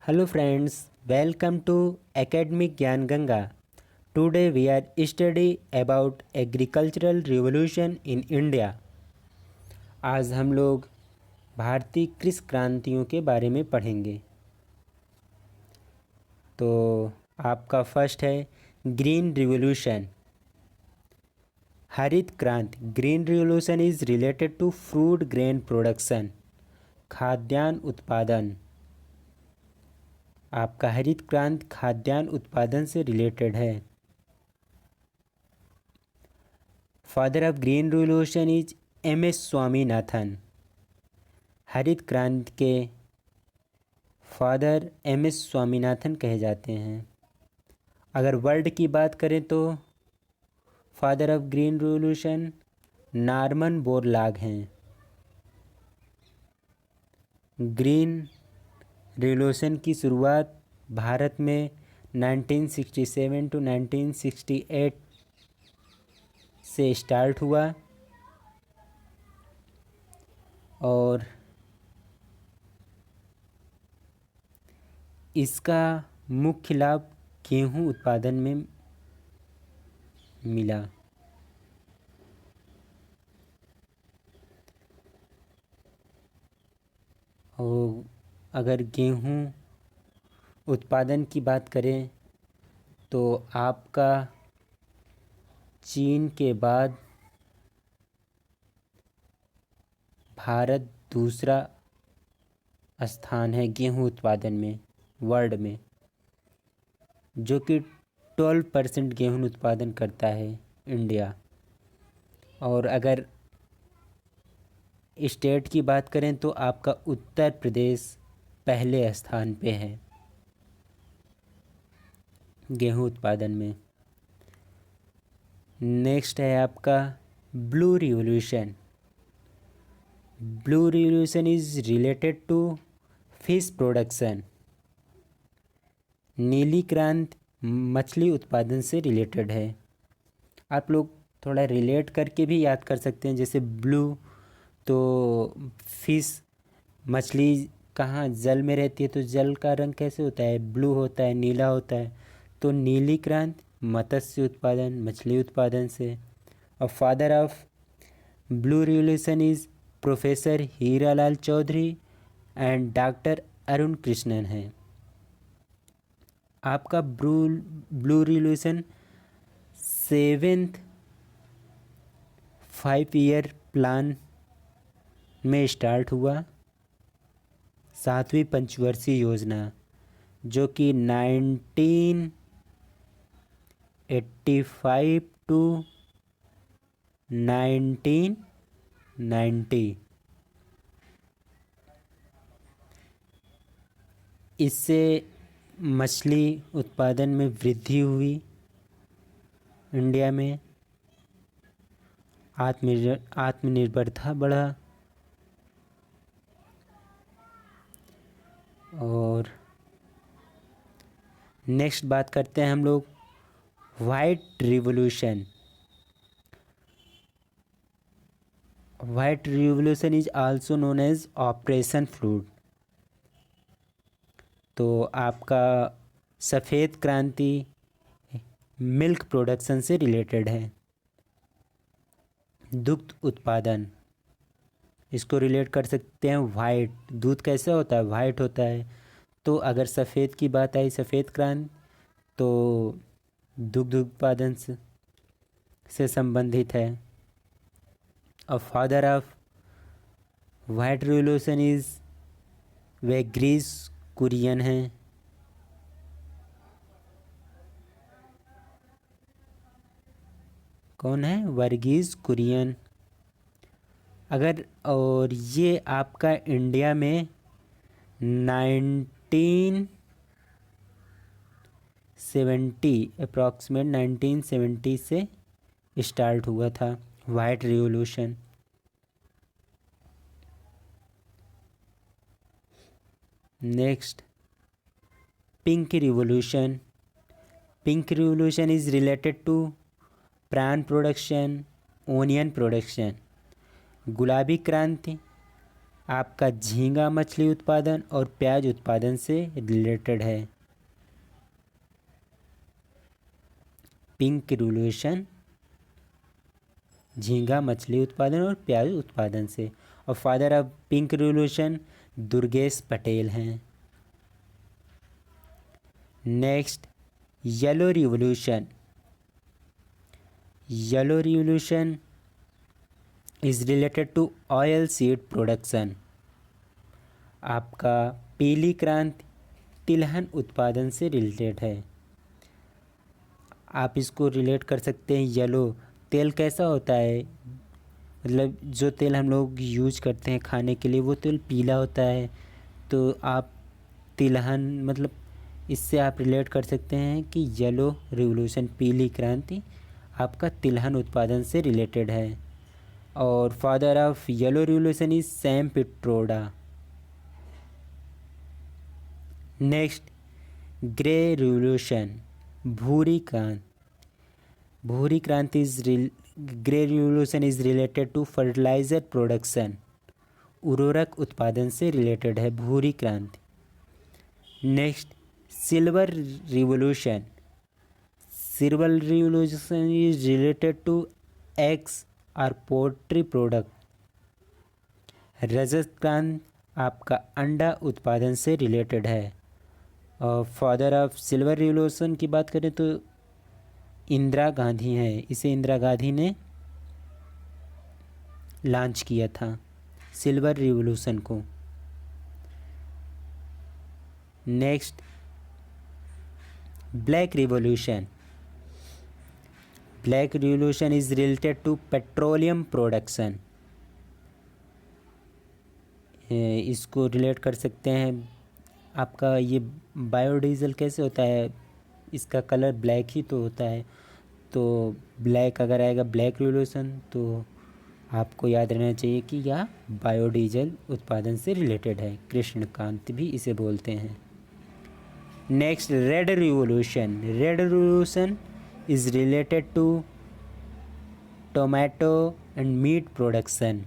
Hello friends, welcome to Academic Gyan Ganga. Today we are study about agricultural revolution in India. आज हम लोग भारतीय कृषि क्रांतियों के बारे में पढ़ेंगे। तो आपका फर्स्ट है ग्रीन रिवॉल्यूशन। हरित क्रांति। Green revolution is related to fruit grain production, खाद्यान्न उत्पादन। आपका हरित क्रांति खाद्यान्न उत्पादन से रिलेटेड है। Father of green revolution is M S. Swaminathan. हरित क्रांति के फादर एम.एस. स्वामीनाथन कहे जाते हैं। अगर वर्ल्ड की बात करें तो father of green revolution Norman Borlaug हैं। ग्रीन रिवॉल्यूशन की शुरुआत भारत में 1967 टू 1968 से स्टार्ट हुआ और इसका मुख्य लाभ गेहूं उत्पादन में मिला। और अगर गेहूं उत्पादन की बात करें तो आपका चीन के बाद भारत दूसरा स्थान है गेहूं उत्पादन में वर्ल्ड में, जो कि 12% गेहूं उत्पादन करता है इंडिया। और अगर स्टेट की बात करें तो आपका उत्तर प्रदेश पहले स्थान पे है गेहूं उत्पादन में। नेक्स्ट है आपका blue revolution. Blue revolution is related to fish production. नीली क्रांति मछली उत्पादन से रिलेटेड है। आप लोग थोड़ा रिलेट करके भी याद कर सकते हैं, जैसे ब्लू तो फिश मछली कहाँ जल में रहती है तो जल का रंग कैसे होता है, ब्लू होता है, नीला होता है। तो नीली क्रांति मत्स्य उत्पादन मछली उत्पादन से। और father of blue revolution is professor Hiralal Chaudhary and doctor Arun Krishnan है। आपका blue revolution 7th 5-year plan में स्टार्ट हुआ, 7वीं पंचवर्षीय योजना, जो कि 1985 टू 1990। इससे मछली उत्पादन में वृद्धि हुई, इंडिया में आत्मनिर्भरता बढ़ा। और नेक्स्ट बात करते हैं हम लोग white revolution. White revolution is also known as operation flood. तो आपका सफ़ेद क्रांति मिल्क प्रोडक्शन से रिलेटेड है। दुग्ध उत्पादन, इसको रिलेट कर सकते हैं वाइट। दूध कैसे होता है, वाइट होता है। तो अगर सफ़ेद की बात आई, सफ़ेद क्रांति, तो दुग्ध उत्पादन से संबंधित है। और father of white revolution is Verghese Kurien है। कौन है? वर्गीज कुरियन। अगर और ये आपका इंडिया में 1970 अप्रॉक्सीमेट 1970 से स्टार्ट हुआ था white revolution. Next pink revolution. Pink revolution is related to prawn production, onion production. गुलाबी क्रांति आपका झींगा मछली उत्पादन और प्याज उत्पादन से रिलेटेड है। पिंक रिवोल्यूशन झींगा मछली उत्पादन और प्याज उत्पादन से। और father of pink revolution Durgesh Patel हैं। Next, yellow revolution. Yellow revolution is related to oil seed production. आपका पीली क्रांति तिलहन उत्पादन से रिलेटेड है। आप इसको रिलेट कर सकते हैं। येलो तेल कैसा होता है, मतलब जो तेल हम लोग यूज करते हैं खाने के लिए वो तेल पीला होता है। तो आप तिलहन मतलब इससे आप रिलेट कर सकते हैं कि येलो रिवोल्यूशन पीली क्रांति आपका तिलहन उत्पादन से रिलेटेड है। और father of yellow revolution is Sam Pitroda. Next, grey revolution भूरी क्रांति। भूरी क्रांति is grey revolution is related to fertiliser production. उर्वरक उत्पादन से रिलेटेड है भूरी क्रांति। Next, silver revolution. Silver revolution is related to eggs और पोल्ट्री प्रोडक्ट। रजत क्रांति आपका अंडा उत्पादन से रिलेटेड है। और फादर ऑफ सिल्वर रिवोल्यूशन की बात करें तो इंदिरा गांधी हैं। इसे इंदिरा गांधी ने लॉन्च किया था सिल्वर रिवोल्यूशन को। Next, black revolution. Black revolution is related to petroleum production. इसको रिलेट कर सकते हैं। आपका ये बायोडीज़ल कैसे होता है, इसका कलर ब्लैक ही तो होता है। तो ब्लैक अगर आएगा ब्लैक रिवोल्यूशन तो आपको याद रहना चाहिए कि यह बायोडीजल उत्पादन से रिलेटेड है। कृष्णकांत भी इसे बोलते हैं। Next, red revolution. Red revolution is related to tomato and meat production.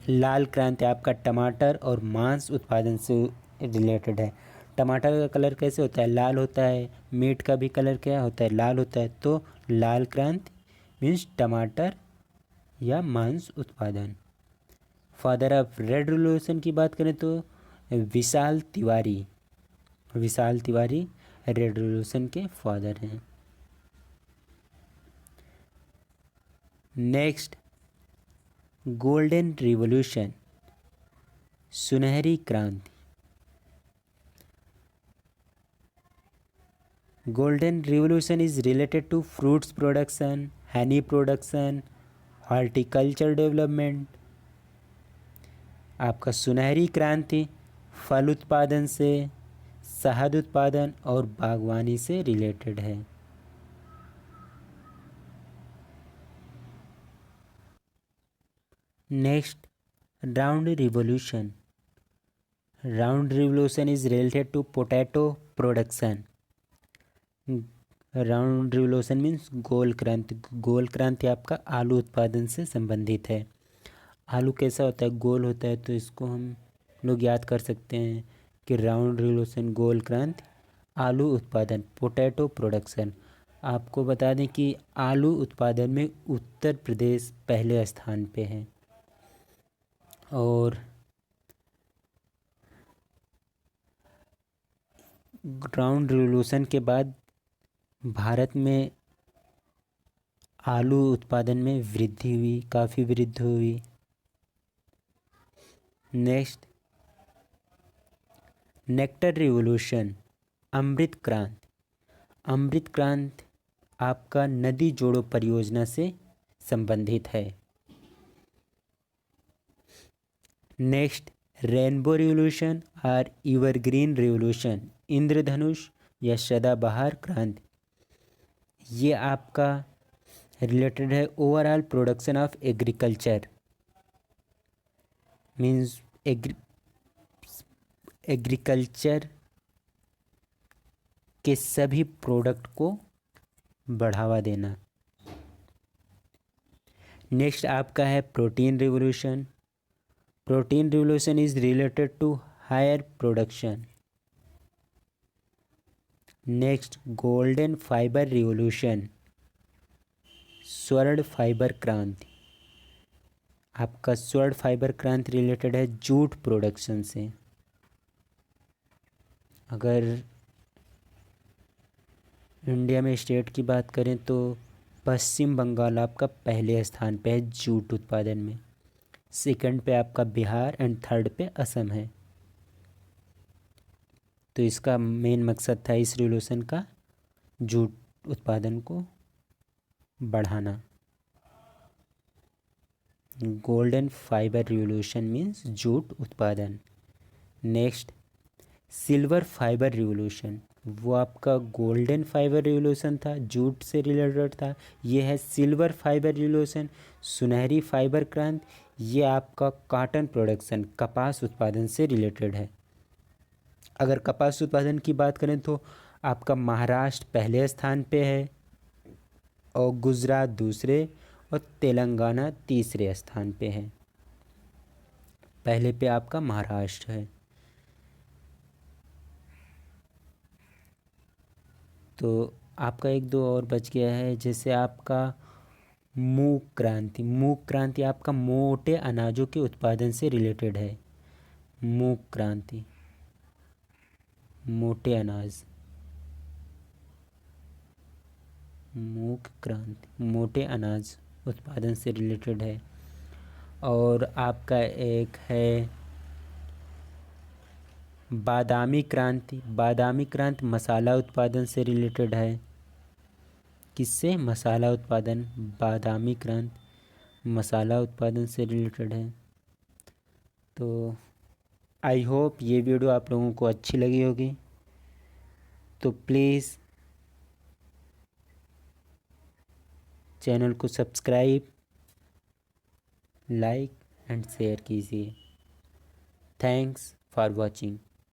लाल क्रांति आपका टमाटर और मांस उत्पादन से रिलेटेड है। टमाटर का कलर कैसे होता है, लाल होता है। मीट का भी कलर क्या होता है, लाल होता है। तो लाल क्रांति मीन्स टमाटर या मांस उत्पादन। फादर ऑफ रेड रिवोल्यूशन की बात करें तो विशाल तिवारी। विशाल तिवारी रेड रिवोल्यूशन के फादर हैं। नेक्स्ट, गोल्डन रिवोल्यूशन सुनहरी क्रांति। Golden revolution is related to fruits production, honey production, horticulture development. आपका सुनहरी क्रांति फल उत्पादन से, शहद उत्पादन और बागवानी से रिलेटेड है। Next, round revolution. Round revolution is related to potato production. Round revolution means गोल क्रांति। गोल क्रांति आपका आलू उत्पादन से संबंधित है। आलू कैसा होता है, गोल होता है। तो इसको हम लोग याद कर सकते हैं कि राउंड रिवोल्यूशन गोल क्रांति आलू उत्पादन पोटैटो प्रोडक्शन। आपको बता दें कि आलू उत्पादन में उत्तर प्रदेश पहले स्थान पे है। और राउंड रिवोल्यूशन के बाद भारत में आलू उत्पादन में वृद्धि हुई, काफ़ी वृद्धि हुई। नेक्स्ट, नेक्टर रिवोल्यूशन अमृत क्रांति। अमृत क्रांति आपका नदी जोड़ो परियोजना से संबंधित है। नेक्स्ट, रेनबो रिवोल्यूशन और एवरग्रीन रिवोल्यूशन इंद्रधनुष या सदाबहार क्रांति। ये आपका रिलेटेड है overall production of agriculture. Means agriculture के सभी प्रोडक्ट को बढ़ावा देना। नेक्स्ट आपका है protein revolution. Protein revolution is related to higher production. Next, golden fibre revolution, स्वर्ण फाइबर क्रांति। आपका स्वर्ण फाइबर क्रांति रिलेटेड है जूट प्रोडक्शन से। अगर इंडिया में स्टेट की बात करें तो पश्चिम बंगाल आपका पहले स्थान पे है जूट उत्पादन में, सेकंड पे आपका बिहार एंड थर्ड पे असम है। तो इसका मेन मकसद था इस रिवोल्यूशन का जूट उत्पादन को बढ़ाना। Golden fibre revolution means jute उत्पादन। नेक्स्ट, सिल्वर फाइबर रिवोल्यूशन, वो आपका गोल्डन फाइबर रिवोल्यूशन था, जूट से रिलेटेड था। ये है सिल्वर फाइबर रिवोल्यूशन, सुनहरी फाइबर क्रांति। ये आपका कॉटन प्रोडक्शन, कपास उत्पादन से रिलेटेड है। अगर कपास उत्पादन की बात करें तो आपका महाराष्ट्र पहले स्थान पे है और गुजरात दूसरे और तेलंगाना तीसरे स्थान पे है। पहले पे आपका महाराष्ट्र है। तो आपका एक दो और बच गया है, जैसे आपका मूंग क्रांति। मूंग क्रांति आपका मोटे अनाजों के उत्पादन से रिलेटेड है। मूंग क्रांति, मोटे अनाज। मूंग क्रांति मोटे अनाज उत्पादन से रिलेटेड है। और आपका एक है बादामी क्रांति। बादामी क्रांति मसाला उत्पादन से रिलेटेड है। किससे? मसाला उत्पादन। बादामी क्रांति मसाला उत्पादन से रिलेटेड है। तो आई होप ये वीडियो आप लोगों को अच्छी लगी होगी। तो प्लीज़ चैनल को सब्सक्राइब, लाइक एंड शेयर कीजिए। Thanks for watching.